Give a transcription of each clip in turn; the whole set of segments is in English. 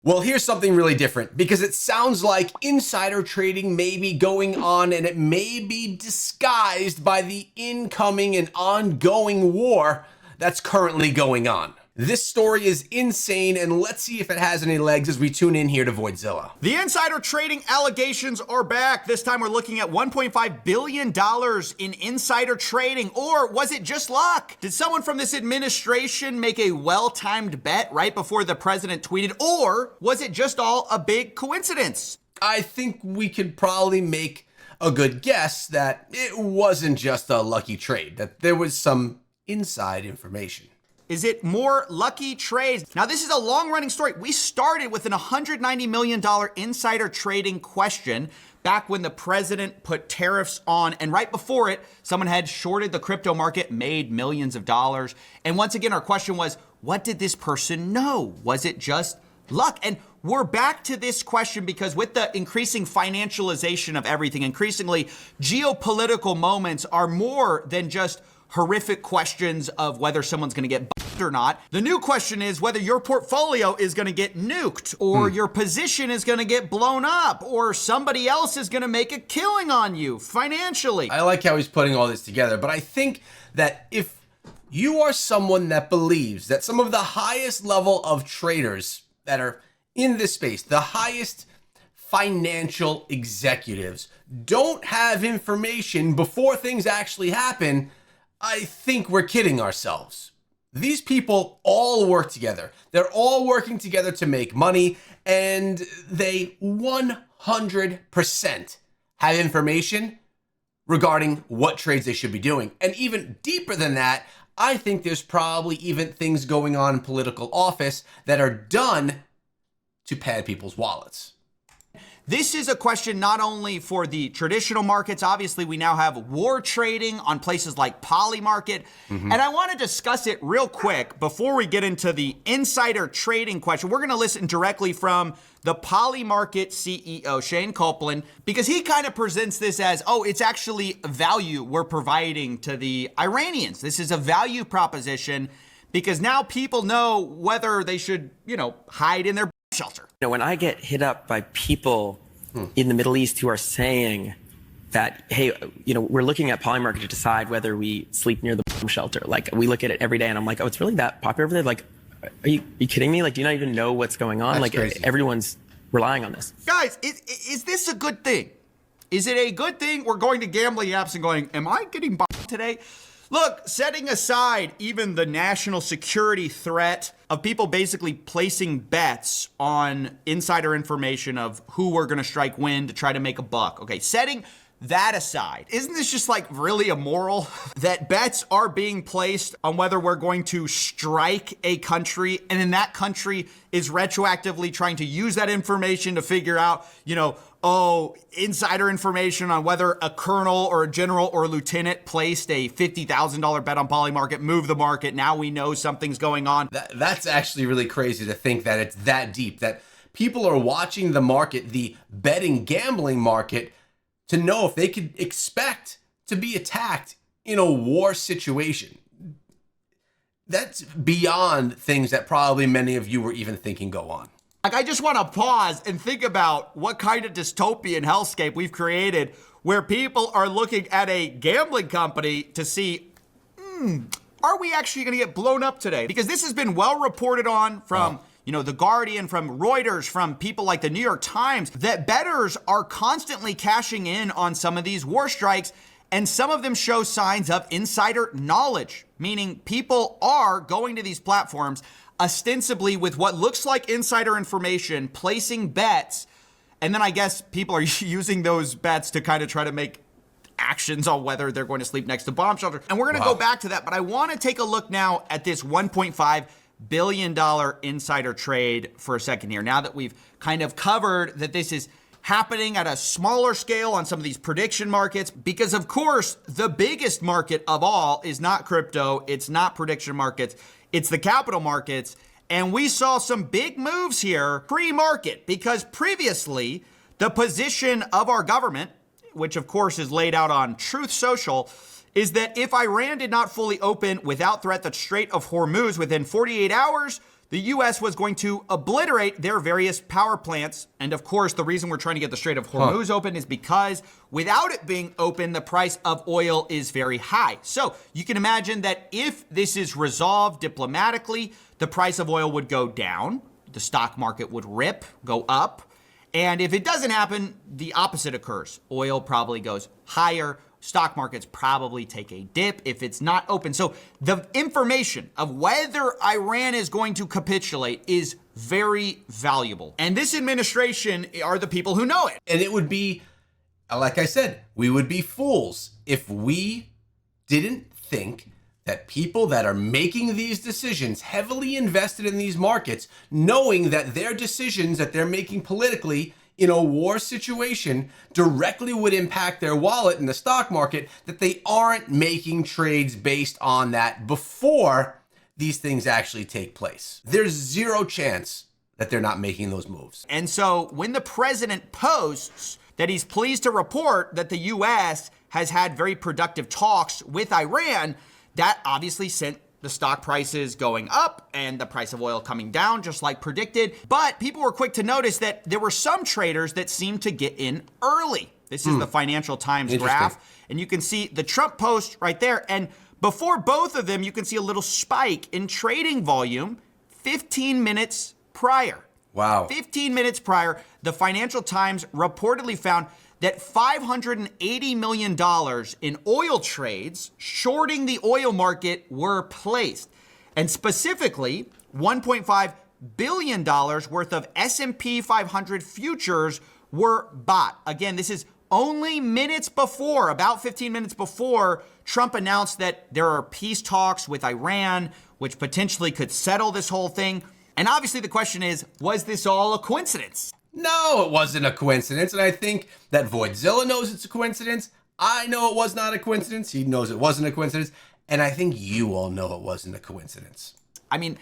Well, here's something really different because it sounds like insider trading may be going on and it may be disguised by the incoming and ongoing war that's currently going on. This story is insane, and let's see if it has any legs as we tune in here to Voidzilla. The insider trading allegations are back. This time we're looking at $1.5 billion in insider trading. Or was it just luck? Did someone from this administration make a well-timed bet right before the president tweeted? Or was it just all a big coincidence? I think we could probably make a good guess that it wasn't just a lucky trade, that there was some inside information. Is it more lucky trades? Now, this is a long-running story. We started with an $190 million insider trading question back when the president put tariffs on, and right before it, someone had shorted the crypto market, made millions of dollars. And once again, our question was, what did this person know? Was it just luck? And we're back to this question because with the increasing financialization of everything, increasingly geopolitical moments are more than just horrific questions of whether someone's going to get bumped or not. The new question is whether your portfolio is going to get nuked, or your position is going to get blown up, or somebody else is going to make a killing on you financially. I like how he's putting all this together, but I think that if you are someone that believes that some of the highest level of traders that are in this space, the highest financial executives, don't have information before things actually happen, I think we're kidding ourselves. These people all work together. They're all working together to make money, and they 100% have information regarding what trades they should be doing. And even deeper than that, I think there's probably even things going on in political office that are done to pad people's wallets. This is a question not only for the traditional markets. Obviously, we now have war trading on places like Polymarket. And I want to discuss it real quick before we get into the insider trading question. We're going to listen directly from the Polymarket CEO, Shane Copeland, because he kind of presents this as, oh, it's actually value we're providing to the Iranians. This is a value proposition because now people know whether they should, hide in their shelter. When I get hit up by people in the Middle East who are saying that, hey, we're looking at Polymarket to decide whether we sleep near the bomb shelter. Like, we look at it every day, and I'm like, oh, it's really that popular over there? Like, are you kidding me? Like, do you not even know what's going on? That's crazy. Everyone's relying on this. Guys, is this a good thing? Is it a good thing we're going to gambling apps and going, am I getting bombed today? Look, setting aside even the national security threat of people basically placing bets on insider information of who we're going to strike when to try to make a buck. Okay, setting that aside, isn't this just like really immoral that bets are being placed on whether we're going to strike a country, and then that country is retroactively trying to use that information to figure out, insider information on whether a colonel or a general or a lieutenant placed a $50,000 bet on Polymarket, moved the market. Now we know something's going on. That's actually really crazy to think that it's that deep, that people are watching the market, the betting gambling market, to know if they could expect to be attacked in a war situation. That's beyond things that probably many of you were even thinking go on. Like, I just want to pause and think about what kind of dystopian hellscape we've created where people are looking at a gambling company to see, are we actually going to get blown up today? Because this has been well reported on from, The Guardian, from Reuters, from people like the New York Times, that bettors are constantly cashing in on some of these war strikes, and some of them show signs of insider knowledge, meaning people are going to these platforms ostensibly with what looks like insider information, placing bets, and then I guess people are using those bets to kind of try to make actions on whether they're going to sleep next to bomb shelters. And we're going to go back to that, but I want to take a look now at this $1.5 billion insider trade for a second here. Now that we've kind of covered that this is happening at a smaller scale on some of these prediction markets, because of course, the biggest market of all is not crypto, it's not prediction markets, it's the capital markets. And we saw some big moves here pre-market, because previously the position of our government, which of course is laid out on Truth Social, is that if Iran did not fully open without threat the Strait of Hormuz within 48 hours, the U.S. was going to obliterate their various power plants. And of course, the reason we're trying to get the Strait of Hormuz open is because without it being open, the price of oil is very high. So you can imagine that if this is resolved diplomatically, the price of oil would go down, the stock market would rip, go up. And if it doesn't happen, the opposite occurs. Oil probably goes higher. Stock markets probably take a dip if it's not open. So the information of whether Iran is going to capitulate is very valuable. And this administration are the people who know it. And it would be, like I said, we would be fools if we didn't think that people that are making these decisions, heavily invested in these markets, knowing that their decisions that they're making politically in a war situation directly would impact their wallet in the stock market, that they aren't making trades based on that before these things actually take place. There's zero chance that they're not making those moves. And so when the president posts that he's pleased to report that the U.S. has had very productive talks with Iran, that obviously sent the stock prices going up and the price of oil coming down, just like predicted. But people were quick to notice that there were some traders that seemed to get in early. This is the Financial Times graph. And you can see the Trump post right there. And before both of them, you can see a little spike in trading volume 15 minutes prior. Wow. 15 minutes prior, the Financial Times reportedly found that $580 million in oil trades shorting the oil market were placed. And specifically, $1.5 billion worth of S&P 500 futures were bought. Again, this is only minutes before, about 15 minutes before, Trump announced that there are peace talks with Iran, which potentially could settle this whole thing. And obviously the question is, was this all a coincidence? No, it wasn't a coincidence. And I think that Voidzilla knows it's a coincidence. I know it was not a coincidence. He knows it wasn't a coincidence. And I think you all know it wasn't a coincidence. I mean,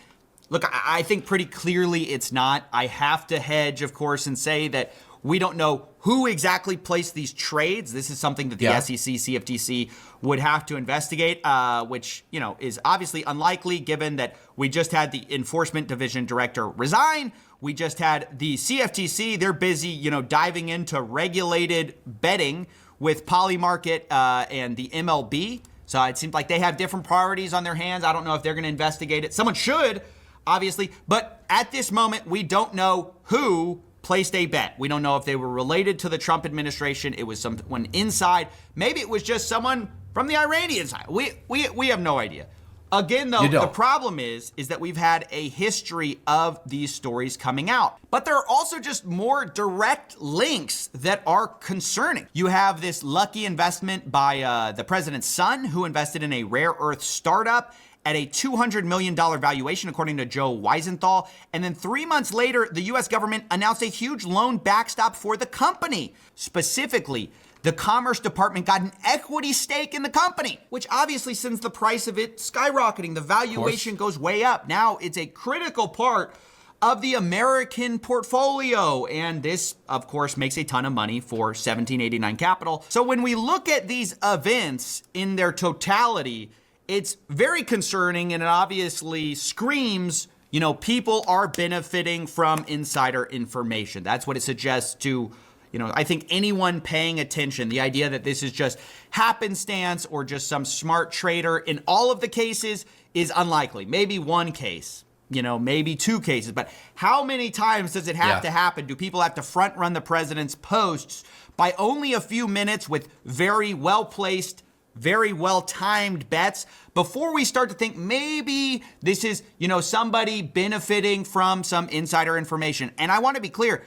look, I think pretty clearly it's not. I have to hedge, of course, and say that we don't know who exactly placed these trades. This is something that the SEC, CFTC would have to investigate, which, you know, is obviously unlikely given that we just had the Enforcement Division Director resign. We just had the CFTC. They're busy, you know, diving into regulated betting with Polymarket and the MLB. So it seems like they have different priorities on their hands. I don't know if they're going to investigate it. Someone should, obviously. But at this moment, we don't know who placed a bet. We don't know if they were related to the Trump administration. It was someone inside. Maybe it was just someone from the Iranian side. We have no idea. Again, though, the problem is that we've had a history of these stories coming out. But there are also just more direct links that are concerning. You have this lucky investment by the president's son, who invested in a rare earth startup at a $200 million valuation, according to Joe Weisenthal. And then 3 months later, the U.S. government announced a huge loan backstop for the company. Specifically, the Commerce Department got an equity stake in the company, which obviously sends the price of it skyrocketing. The valuation goes way up. Now it's a critical part of the American portfolio. And this, of course, makes a ton of money for 1789 Capital. So when we look at these events in their totality, it's very concerning, and it obviously screams, you know, people are benefiting from insider information. That's what it suggests to, you know, I think anyone paying attention. The idea that this is just happenstance or just some smart trader in all of the cases is unlikely. Maybe one case, you know, maybe two cases. But how many times does it have to happen? Do people have to front run the president's posts by only a few minutes with very well-placed, very well-timed bets before we start to think maybe this is, you know, somebody benefiting from some insider information? And I want to be clear,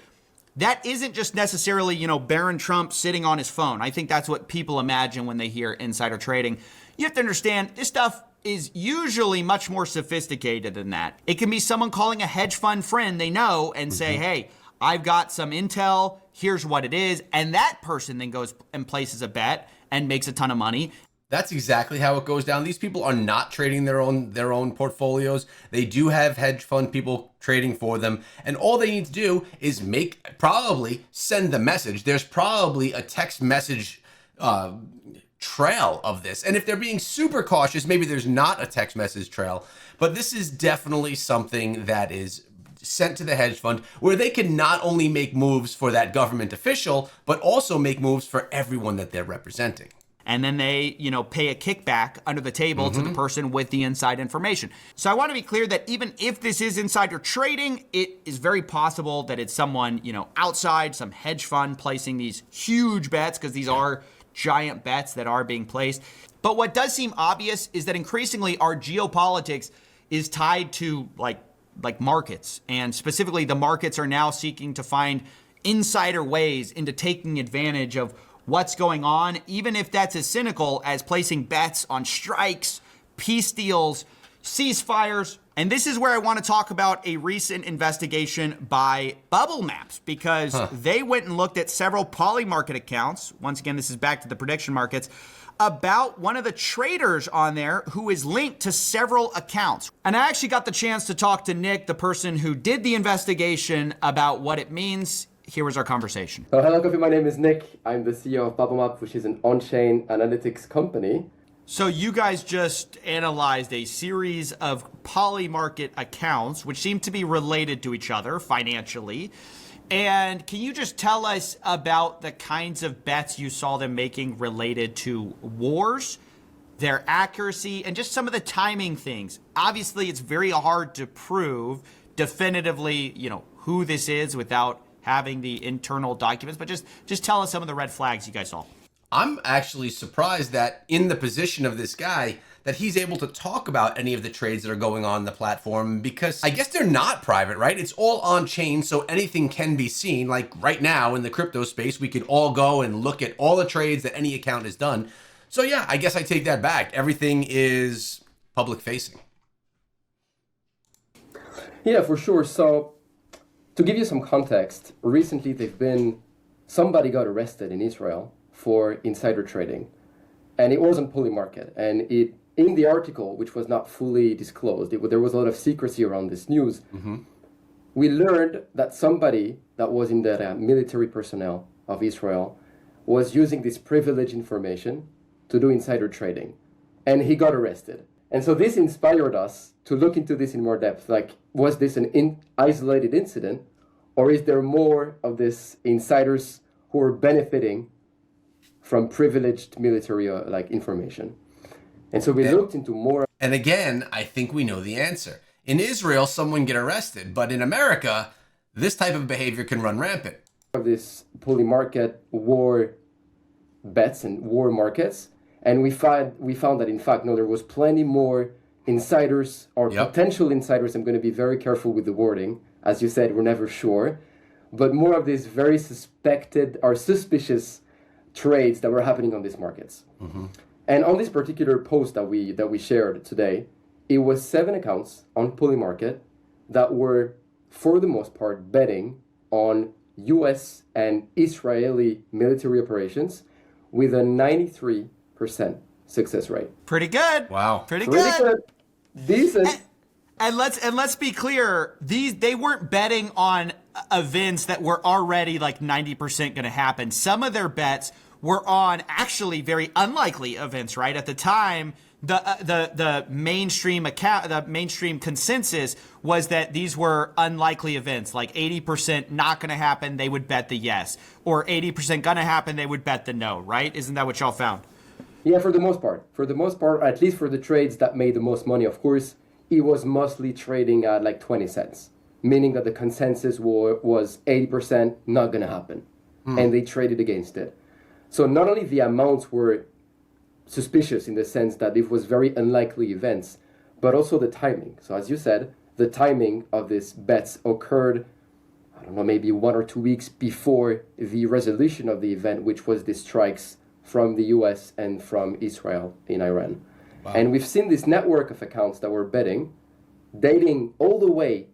that isn't just necessarily, you know, Barron Trump sitting on his phone. I think that's what people imagine when they hear insider trading. You have to understand, this stuff is usually much more sophisticated than that. It can be someone calling a hedge fund friend they know and say, hey, I've got some intel, here's what it is. And that person then goes and places a bet and makes a ton of money. That's exactly how it goes down. These people are not trading their own portfolios. They do have hedge fund people trading for them. And all they need to do is probably send the message. There's probably a text message trail of this. And if they're being super cautious, maybe there's not a text message trail, but this is definitely something that is sent to the hedge fund where they can not only make moves for that government official, but also make moves for everyone that they're representing. And then they, pay a kickback under the table to the person with the inside information. So I want to be clear that even if this is insider trading, it is very possible that it's someone, outside, some hedge fund placing these huge bets, because these are giant bets that are being placed. But what does seem obvious is that increasingly our geopolitics is tied to like markets, and specifically the markets are now seeking to find insider ways into taking advantage of what's going on, even if that's as cynical as placing bets on strikes, peace deals, ceasefires. And this is where I want to talk about a recent investigation by Bubble Maps, because they went and looked at several Polymarket accounts. Once again, this is back to the prediction markets, about one of the traders on there who is linked to several accounts. And I actually got the chance to talk to Nick, the person who did the investigation, about what it means. Here was our conversation. Hello, Coffee. My name is Nick. I'm the CEO of Polymarket, which is an on-chain analytics company. So you guys just analyzed a series of Polymarket accounts, which seem to be related to each other financially. And can you just tell us about the kinds of bets you saw them making related to wars, their accuracy, and just some of the timing things? Obviously, it's very hard to prove definitively, who this is without having the internal documents, but just tell us some of the red flags you guys saw. I'm actually surprised that in the position of this guy, that he's able to talk about any of the trades that are going on the platform, because I guess they're not private, right? It's all on chain, so anything can be seen. Like right now in the crypto space, we could all go and look at all the trades that any account has done. So yeah, I guess I take that back. Everything is public facing. Yeah, for sure. So to give you some context, recently somebody got arrested in Israel for insider trading, and it was on Polymarket. And in the article, which was not fully disclosed, there was a lot of secrecy around this news. We learned that somebody that was in the military personnel of Israel was using this privileged information to do insider trading, and he got arrested. And so this inspired us to look into this in more depth. Like, was this an isolated incident, or is there more of this insiders who are benefiting from privileged military information? And so we looked into more. And again, I think we know the answer. In Israel, someone get arrested, but in America, this type of behavior can run rampant. Of this Polymarket war bets and war markets, and we found that in fact, no, there was plenty more insiders or potential insiders. I'm going to be very careful with the wording. As you said, we're never sure, but more of these very suspected or suspicious trades that were happening on these markets. And on this particular post that we shared today, it was 7 accounts on Polymarket that were, for the most part, betting on US and Israeli military operations with a 93% success rate. Pretty good. Wow. Pretty good. Decent. And let's be clear, they weren't betting on events that were already like 90% going to happen. Some of their bets were on actually very unlikely events, right? At the time, the mainstream consensus was that these were unlikely events, like 80% not going to happen, they would bet the yes, or 80% going to happen, they would bet the no, right? Isn't that what y'all found? Yeah, for the most part, at least for the trades that made the most money, of course, it was mostly trading at like 20 cents, meaning that the consensus was 80% not going to happen, and they traded against it. So not only the amounts were suspicious in the sense that it was very unlikely events, but also the timing. So as you said, the timing of these bets occurred, I don't know, maybe 1 or 2 weeks before the resolution of the event, which was the strikes from the US and from Israel in Iran. Wow. And we've seen this network of accounts that were betting, dating all the way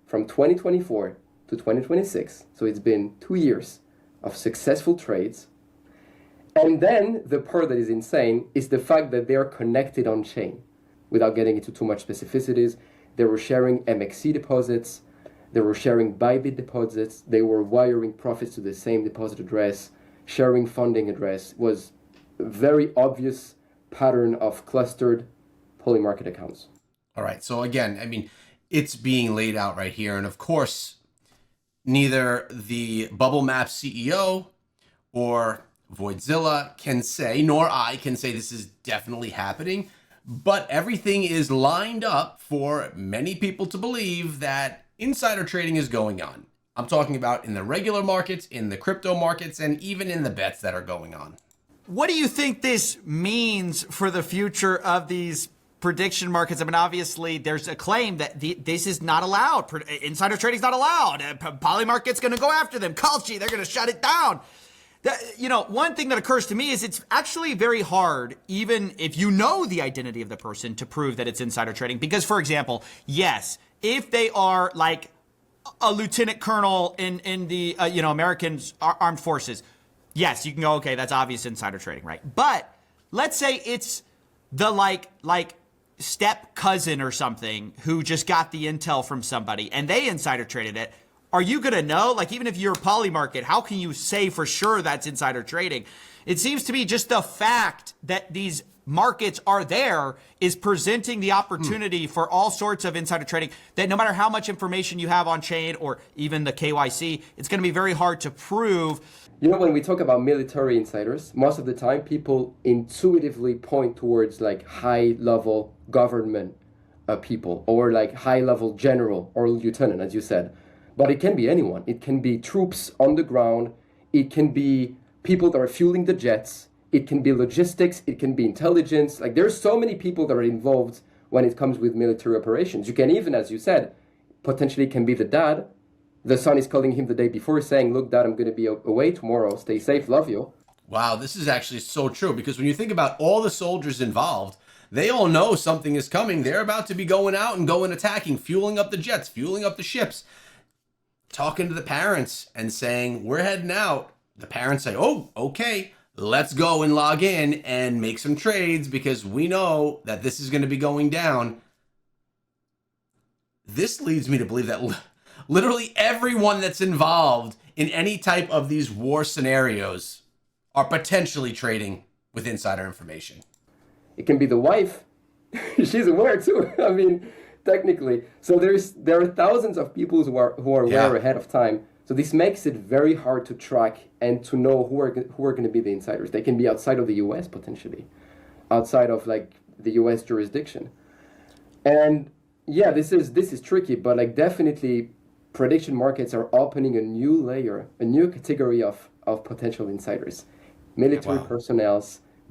from 2024 to 2026. So it's been 2 years of successful trades. And then the part that is insane is the fact that they are connected on chain. Without getting into too much specificities, they were sharing MXC deposits, they were sharing Bybit deposits, they were wiring profits to the same deposit address, sharing funding address. Was very obvious pattern of clustered Polymarket accounts. All right. So again, I mean, it's being laid out right here. And of course, neither the Bubble Map CEO or Voidzilla can say, nor I can say this is definitely happening, but everything is lined up for many people to believe that insider trading is going on. I'm talking about in the regular markets, in the crypto markets, and even in the bets that are going on. What do you think this means for the future of these prediction markets? I mean, obviously, there's a claim that this is not allowed. Insider trading is not allowed. Polymarket's going to go after them. Kalshi, they're going to shut it down. One thing that occurs to me is it's actually very hard, even if you know the identity of the person, to prove that it's insider trading. Because, for example, yes, if they are like a lieutenant colonel in the American armed forces, yes, you can go, okay, that's obvious insider trading, right? But let's say it's the like step cousin or something who just got the intel from somebody and they insider traded it. Are you going to know? Like, even if you're Polymarket, how can you say for sure that's insider trading? It seems to me just the fact that these markets are there is presenting the opportunity for all sorts of insider trading that no matter how much information you have on chain or even the KYC, it's going to be very hard to prove. When we talk about military insiders, most of the time people intuitively point towards like high level government people or like high level general or lieutenant, as you said. But it can be anyone. It can be troops on the ground. It can be people that are fueling the jets. It can be logistics. It can be intelligence. Like, there's so many people that are involved when it comes with military operations. You can even, as you said, potentially can be the dad. The son is calling him the day before saying, look, dad, I'm going to be away tomorrow. Stay safe. Love you. Wow, this is actually so true, because when you think about all the soldiers involved, they all know something is coming. They're about to be going out and going attacking, fueling up the jets, fueling up the ships, talking to the parents and saying, we're heading out. The parents say, oh, okay, let's go and log in and make some trades because we know that this is going to be going down. This leads me to believe that literally everyone that's involved in any type of these war scenarios are potentially trading with insider information. It can be the wife. She's aware too. I mean, technically. So there are thousands of people who are aware ahead of time. So this makes it very hard to track and to know who are going to be the insiders. They can be outside of the US potentially, outside of like the US jurisdiction. And yeah, this is tricky, but like definitely prediction markets are opening a new layer, a new category of potential insiders. Military personnel,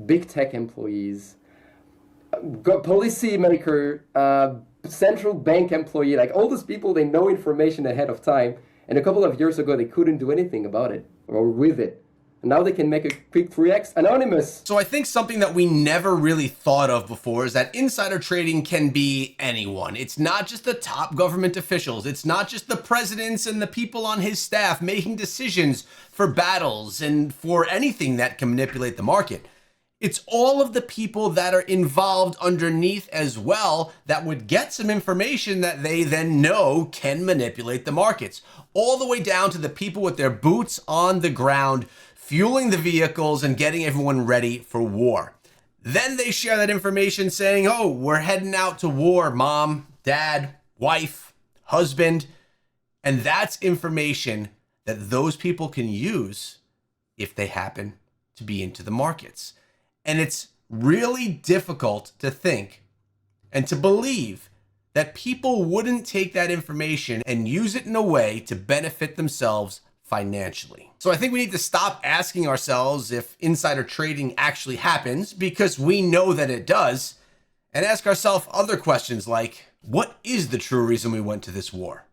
big tech employees, policymaker, central bank employee, like all those people, they know information ahead of time. And a couple of years ago, they couldn't do anything about it or with it. And now they can make a quick 3x anonymous. So I think something that we never really thought of before is that insider trading can be anyone. It's not just the top government officials. It's not just the presidents and the people on his staff making decisions for battles and for anything that can manipulate the market. It's all of the people that are involved underneath as well that would get some information that they then know can manipulate the markets. All the way down to the people with their boots on the ground, fueling the vehicles and getting everyone ready for war. Then they share that information saying, oh, we're heading out to war, mom, dad, wife, husband. And that's information that those people can use if they happen to be into the markets. And it's really difficult to think and to believe that people wouldn't take that information and use it in a way to benefit themselves financially. So I think we need to stop asking ourselves if insider trading actually happens, because we know that it does, and ask ourselves other questions like, what is the true reason we went to this war?